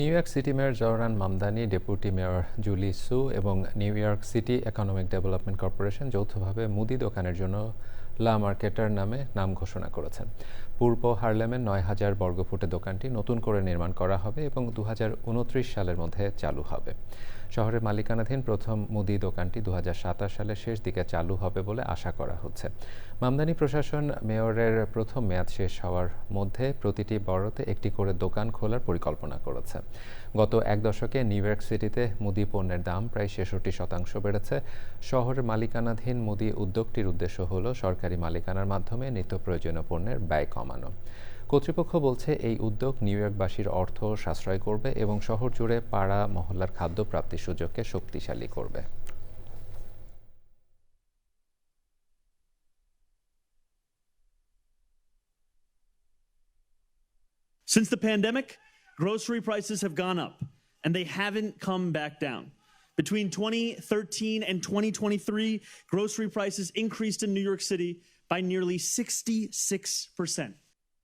New York city mayor Zohran Mamdani, deputy mayor Julie Su এবং New York city economic development corporation যৌথভাবে মুদি দোকানের জন্য লা মার্কেটার নাম ঘোষণা করেছেন। পূর্ব হার্লেমের ৯,০০০ বর্গফুটে দোকানটি নতুন করে নির্মাণ করা হবে এবং ২০২৯ সালের মধ্যে চালু হবে। শহরের মালিকানাধীন প্রথম মুদি দোকানটি ২০২৭ সালের শেষ দিকে চালু হবে বলে আশা করা হচ্ছে। মামদানি প্রশাসন মেয়রের প্রথম মেয়াদ শেষ হওয়ার মধ্যে প্রতিটি বড়তে একটি করে দোকান খোলার পরিকল্পনা করেছে। গত এক দশকে নিউ ইয়র্ক সিটিতে মুদি পণ্যের দাম প্রায় ৬৬% বেড়েছে। শহরের মালিকানাধীন মুদি উদ্যোগটির উদ্দেশ্য হল সরকারি মালিকানার মাধ্যমে নিত্য প্রয়োজনীয় পণ্যের ব্যয় কমানো। কর্তৃপক্ষ বলছে এই উদ্যোগ নিউ ইয়র্কবাসীর অর্থ সাশ্রয় করবে এবং শহর জুড়ে পাড়া মহল্লার খাদ্য প্রাপ্তির সুযোগকে শক্তিশালী করবে। Since the pandemic, grocery prices have gone up, and they haven't come back down. Between 2013 and 2023, grocery prices increased in New York City by nearly 66%.